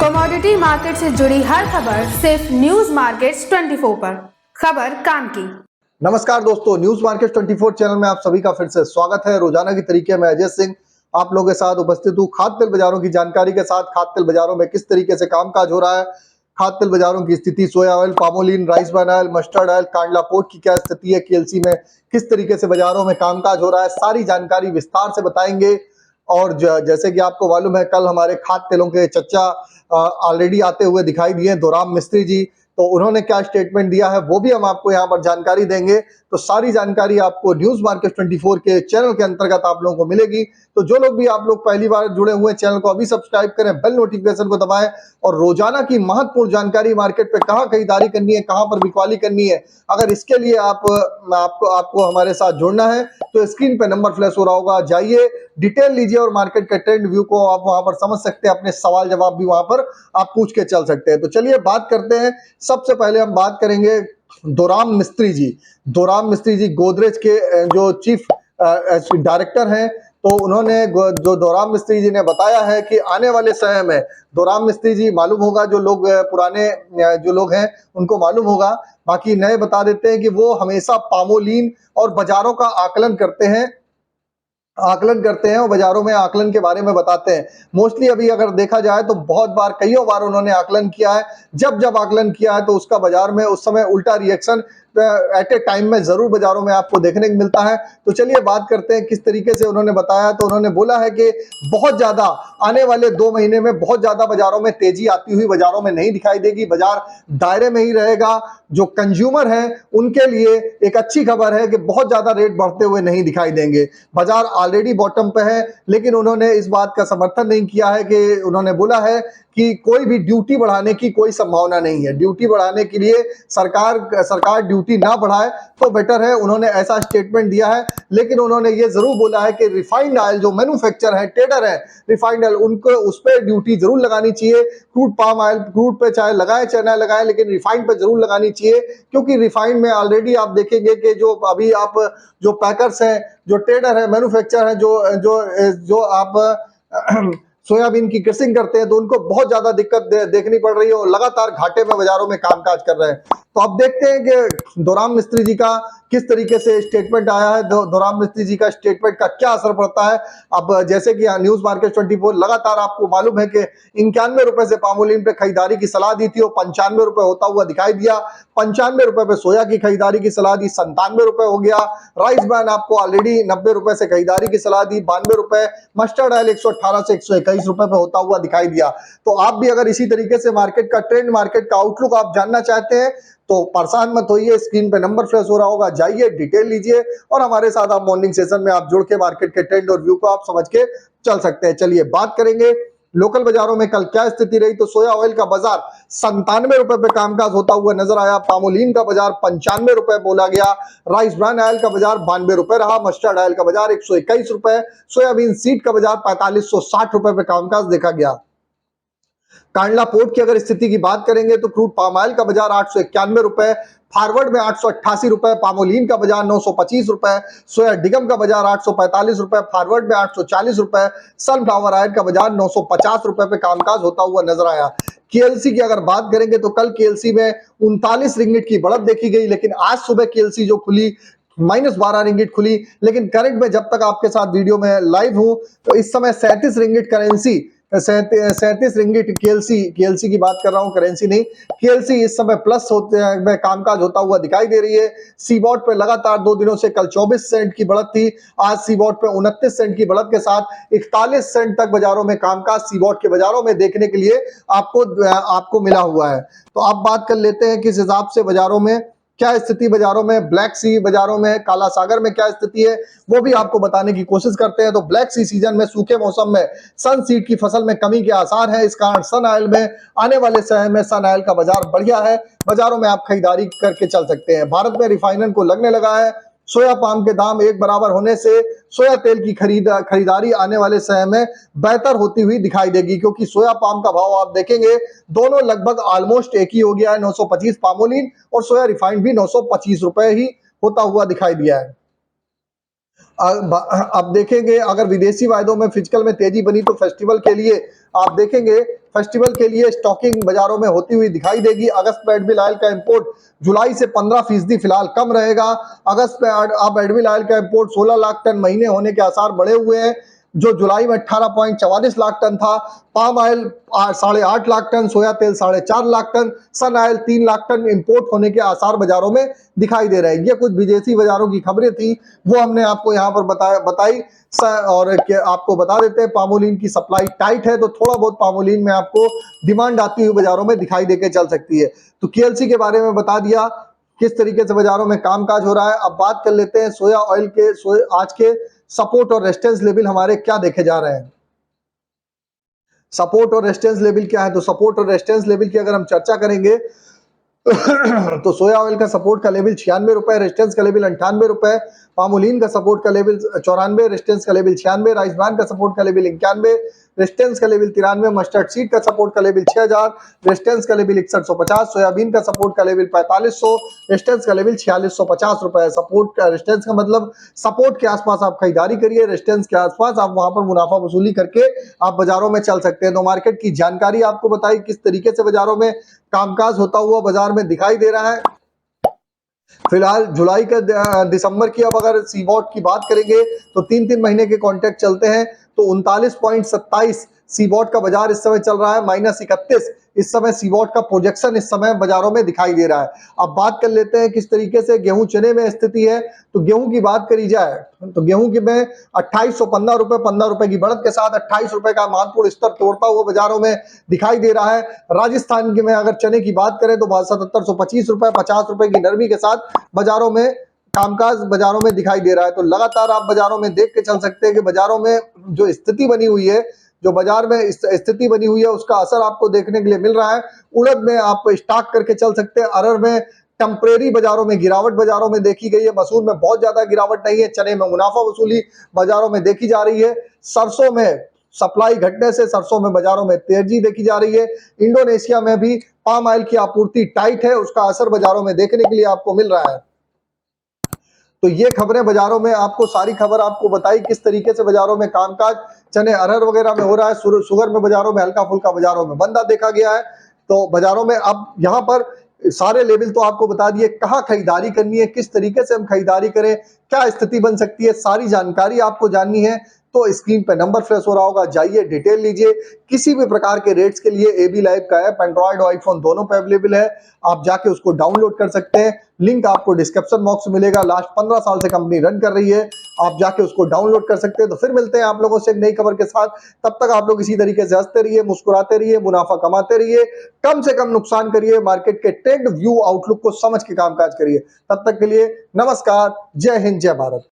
Commodity market से जुड़ी हर खबर सिर्फ न्यूज मार्केट्स 24 पर। खबर काम की। नमस्कार दोस्तों, न्यूज मार्केट 24 चैनल में आप सभी का फिर से स्वागत है। रोजाना की तरीके में अजय सिंह आप लोगों के साथ उपस्थित हूँ खाद्य तेल बाजारों की जानकारी के साथ। खाद्य तेल बाजारों में किस तरीके से कामकाज हो रहा है, खाद्य तेल बाजारों की स्थिति, सोया oil, palmolein, rice bran oil, mustard oil, Kandla port की क्या स्थिति है, केएलसी में किस तरीके से बाजारों में कामकाज हो रहा है, सारी जानकारी विस्तार से बताएंगे। और जैसे कि आपको मालूम है, कल हमारे खाद्य तेलों के चर्चा ऑलरेडी आते हुए दिखाई दिए दोराम मिस्त्री जी, तो उन्होंने क्या स्टेटमेंट दिया है वो भी हम आपको यहाँ पर जानकारी देंगे। तो सारी जानकारी आपको न्यूज मार्केट 24 के चैनल के अंतर्गत आप लोगों को मिलेगी। तो जो लोग भी आप लोग पहली बार जुड़े हुए चैनल को अभी सब्सक्राइब करें, बेल नोटिफिकेशन को दबाएं और रोजाना की महत्वपूर्ण जानकारी मार्केट पे कहाँ खरीदारी करनी है, कहाँ पर बिकवाली करनी है, अगर इसके लिए आपको हमारे साथ जुड़ना है तो स्क्रीन पे नंबर फ्लैश हो रहा होगा, जाइए डिटेल लीजिए और मार्केट के ट्रेंड व्यू को आप वहां पर समझ सकते हैं। अपने सवाल जवाब भी वहां पर आप पूछ के चल सकते हैं। तो चलिए बात करते हैं। सबसे पहले हम बात करेंगे दोराम मिस्त्री जी। दोराम मिस्त्री जी गोदरेज के जो चीफ डायरेक्टर हैं, तो उन्होंने जो दोराम मिस्त्री जी ने बताया है कि आने वाले समय में, दोराम मिस्त्री जी मालूम होगा, जो लोग पुराने जो लोग हैं उनको मालूम होगा, बाकी नए बता देते हैं कि वो हमेशा पामोलिन और बाजारों का आकलन करते हैं और बाजारों में आकलन के बारे में बताते हैं। मोस्टली अभी अगर देखा जाए तो बहुत बार, कईयों बार उन्होंने आकलन किया है। जब आकलन किया है तो उसका बाजार में उस समय उल्टा रिएक्शन एट ए टाइम में जरूर बाजारों में आपको देखने को मिलता है। तो चलिए बात करते हैं किस तरीके से उन्होंने बताया। तो उन्होंने बोला है कि बहुत ज्यादा आने वाले 2 महीने में बहुत ज्यादा बाजारों में तेजी आती हुई बाजारों में नहीं दिखाई देगी, बाजार दायरे में ही रहेगा। जो कंज्यूमर है उनके लिए एक अच्छी खबर है कि बहुत ज्यादा रेट बढ़ते हुए नहीं दिखाई देंगे। बाजार ऑलरेडी बॉटम पे है, लेकिन उन्होंने इस बात का समर्थन नहीं किया है कि उन्होंने बोला है कि कोई भी ड्यूटी बढ़ाने की कोई संभावना नहीं है। ड्यूटी बढ़ाने के लिए सरकार ड्यूटी ना बढ़ाए तो बेटर है, उन्होंने ऐसा स्टेटमेंट दिया है। लेकिन उन्होंने ये जरूर बोला है कि रिफाइंड ऑयल जो मैन्युफैक्चर है, ट्रेडर है रिफाइंड ऑयल, उनको उस पर ड्यूटी जरूर लगानी चाहिए। क्रूड पाम ऑयल, क्रूड पे चाहे लगाए चाहे ना लगाए, लेकिन रिफाइंड पे जरूर लगानी चाहिए, क्योंकि रिफाइंड में ऑलरेडी आप देखेंगे कि जो अभी आप जो पैकर्स हैं, जो ट्रेडर है, मैन्युफैक्चर है, जो आप सोयाबीन की क्रसिंग करते हैं, तो उनको बहुत ज्यादा दिक्कत देखनी पड़ रही है और लगातार घाटे में बाजारों में कामकाज कर रहे हैं। तो अब देखते हैं कि दोराम मिस्त्री जी का किस तरीके से स्टेटमेंट आया है, दोराम मिस्त्री जी का स्टेटमेंट का क्या असर पड़ता है। अब जैसे कि न्यूज मार्केट 24 लगातार आपको मालूम है कि 91 रुपए से पामोलिन पे खरीदारी की सलाह दी थी और 95 रुपए होता हुआ दिखाई दिया। 95 रुपए पे सोया की खरीदारी की सलाह दी, 97 रुपए हो गया। राइस ब्रान आपको ऑलरेडी 90 रुपए से खरीदारी की सलाह दी, 92 रुपए। मस्टर्ड ऑयल 118 से 121 रुपए पे होता हुआ दिखाई दिया। तो आप भी अगर इसी तरीके से मार्केट का ट्रेंड, मार्केट का आउटलुक आप जानना चाहते हैं तो परेशान मत होइए, स्क्रीन पे नंबर फ्लैश हो रहा होगा, जाइए डिटेल लीजिए और हमारे साथ आप मॉर्निंग सेशन में आप जुड़ के मार्केट के ट्रेंड और व्यू को आप समझ के चल सकते हैं। चलिए बात करेंगे लोकल बाजारों में कल क्या स्थिति रही। तो सोया ऑयल का बाजार 97 रुपए पे कामकाज होता हुआ नजर आया। पामोलिन का बाजार 95 रुपए बोला गया। राइस ब्रान ऑयल का बाजार 92 रुपए रहा। मस्टर्ड ऑयल का बाजार 121 रुपए। सोयाबीन सीड का बाजार 4560 रुपए पे कामकाज देखा गया। कांडला पोर्ट की अगर स्थिति की बात करेंगे तो क्रूड पाम ऑयल का बाजार 891 रुपए, फॉरवर्ड में 888 रुपए, पामोलिन का बाजार 925 रुपए, सोया डिगम का बाजार 845 रुपए, फॉरवर्ड में 840 रुपए, सनफ्लावर ऑयल का बाजार 950 रुपए पे कामकाज होता हुआ नजर आया। केएलसी की अगर बात करेंगे तो कल केएलसी में 39 रिंगिट की बढ़त देखी गई, लेकिन आज सुबह केएलसी जो खुली -12 रिंगिट खुली। लेकिन करंट में जब तक आपके साथ वीडियो में लाइव हूं तो इस समय 37 रिंगिट करेंसी, 37 रिंगिट केएलसी की बात कर रहा हूं, करेंसी नहीं। केएलसी इस समय प्लस में कामकाज होता हुआ दिखाई दे रही है। सीबॉट पे लगातार 2 दिनों से, कल 24 सेंट की बढ़त थी, आज सीबॉट पे 29 सेंट की बढ़त के साथ 41 सेंट तक बाजारों में कामकाज सीबॉट के बाजारों में देखने के लिए आपको मिला हुआ है। तो अब बात कर लेते हैं किस हिसाब से बाजारों में क्या स्थिति, बाजारों में ब्लैक सी बाजारों में, काला सागर में क्या स्थिति है वो भी आपको बताने की कोशिश करते हैं। तो ब्लैक सी सीजन में, सूखे मौसम में सन सीड की फसल में कमी के आसार हैं। इस कारण सन ऑयल में आने वाले समय में सन ऑयल का बाजार बढ़िया है, बाजारों में आप खरीदारी करके चल सकते हैं। भारत में रिफाइनर को लगने लगा है। सोया पाम के दाम एक बराबर होने से सोया तेल की खरीदारी आने वाले समय में बेहतर होती हुई दिखाई देगी, क्योंकि सोया पाम का भाव आप देखेंगे दोनों लगभग ऑलमोस्ट एक ही हो गया है। 925 पामोलिन और सोया रिफाइंड भी 925 रुपए ही होता हुआ दिखाई दिया है। अब देखेंगे अगर विदेशी वायदों में फिजिकल में तेजी बनी तो फेस्टिवल के लिए आप देखेंगे फेस्टिवल के लिए स्टॉकिंग बाजारों में होती हुई दिखाई देगी। अगस्त में एडमिल ऑयल का इंपोर्ट जुलाई से 15% फिलहाल कम रहेगा। अगस्त में अब एडमिल ऑयल का इंपोर्ट 16 लाख टन महीने होने के आसार बढ़े हुए हैं, जो जुलाई में 18.44 लाख टन था। पाम ऑयल 8.5 लाख टन, सोया तेल 4.5 लाख टन, सन ऑयल 3 लाख टन इंपोर्ट होने के आसार बाजारों में दिखाई दे रहे हैं। ये कुछ विदेशी बाजारों की खबरें थी, वो हमने आपको यहाँ पर बताई। और आपको बता देते हैं पामोलिन की सप्लाई टाइट है, तो थोड़ा बहुत पामोलिन में आपको डिमांड आती हुई बाजारों में दिखाई देके चल सकती है। तो केएलसी के बारे में बता दिया किस तरीके से बाजारों में कामकाज हो रहा है। अब बात कर लेते हैं सोया ऑयल के। आज के सपोर्ट और रेजिस्टेंस लेवल हमारे क्या देखे जा रहे हैं। सपोर्ट और रेजिस्टेंस लेवल क्या है, तो सपोर्ट और रेजिस्टेंस लेवल की अगर हम चर्चा करेंगे तो सोया ऑयल का सपोर्ट का लेवल 96 रुपए, रेजिस्टेंस का लेवल 98 रुपए। पामोलिन का सपोर्ट का लेवल 94, रेजिस्टेंस का लेवल 96। राइस ब्रान का सपोर्ट का लेवल 91, रेजिस्टेंस का लेवल 93। मस्टर्ड सीड का सपोर्ट का लेवल 6000, रेजिस्टेंस का लेवल 6150। सोयाबीन का सपोर्ट का लेवल 4500, रेजिस्टेंस का लेवल 4650 रुपए। सपोर्ट का रेजिस्टेंस का मतलब सपोर्ट के आसपास आप खरीदारी करिए, रेजिस्टेंस के आसपास आप वहां पर मुनाफा वसूली करके आप बाजारों में चल सकते हैं। तो मार्केट की जानकारी आपको बताई किस तरीके से बाजारों में कामकाज होता हुआ बाजार में दिखाई दे रहा है। फिलहाल जुलाई का दिसंबर की अब अगर सीबॉट की बात करेंगे तो 3-3 महीने के कॉन्ट्रैक्ट चलते हैं, तो 39.27 सीबॉट का बाजार इस समय चल रहा है, -31 इस समय सीबॉट का प्रोजेक्शन इस समय बाजारों में दिखाई दे रहा है। अब बात कर लेते हैं किस तरीके से गेहूं चने में स्थिति है। तो गेहूं की बात करी जाए तो गेहूं की में 2815 रुपए, 15 रुपए की बढ़त के साथ 28 रुपए का महत्वपूर्ण स्तर तोड़ता हुआ बाजारों में दिखाई दे रहा है। राजस्थान की में अगर चने की बात करें तो 7725 रुपए, 50 रुपए की नरमी के साथ बाजारों में कामकाज बाजारों में दिखाई दे रहा है। तो लगातार आप बाजारों में देख के चल सकते हैं कि बाजारों में जो स्थिति बनी हुई है, जो बाजार में स्थिति बनी हुई है, उसका असर आपको देखने के लिए मिल रहा है। उड़द में आप स्टॉक करके चल सकते हैं। अरहर में टेम्परेरी बाजारों में गिरावट बाजारों में देखी गई है। मसूर में बहुत ज्यादा गिरावट नहीं है। चने में मुनाफा वसूली बाजारों में देखी जा रही है। सरसों में सप्लाई घटने से सरसों में बाजारों में तेजी देखी जा रही है। इंडोनेशिया में भी पाम ऑयल की आपूर्ति टाइट है, उसका असर बाजारों में देखने के लिए आपको मिल रहा है। तो ये खबरें बाजारों में आपको सारी खबर आपको बताई किस तरीके से बाजारों में कामकाज चने अरहर वगैरह में हो रहा है। शुगर में बाजारों में हल्का फुल्का बाजारों में मंदा देखा गया है। तो बाजारों में अब यहाँ पर सारे लेवल तो आपको बता दिए, कहाँ खरीदारी करनी है, किस तरीके से हम खरीदारी करें, क्या स्थिति बन सकती है, सारी जानकारी आपको जाननी है तो स्क्रीन पे नंबर फ्लैश हो रहा होगा, जाइए डिटेल लीजिए। किसी भी प्रकार के रेट्स के लिए एबी लाइव का ऐप एंड्रॉइड और आईफोन दोनों पे अवेलेबल है, आप जाके उसको डाउनलोड कर सकते हैं। लिंक आपको डिस्क्रिप्शन बॉक्स में मिलेगा। लास्ट 15 साल से कंपनी रन कर रही है, आप जाके उसको डाउनलोड कर सकते हैं। तो फिर मिलते हैं आप लोगों से एक नई खबर के साथ। तब तक आप लोग इसी तरीके से हंसते रहिए, मुस्कुराते रहिए, मुनाफा कमाते रहिए, कम से कम नुकसान करिए, मार्केट के ट्रेंड व्यू आउटलुक को समझ के कामकाज करिए। तब तक के लिए नमस्कार, जय हिंद, जय भारत।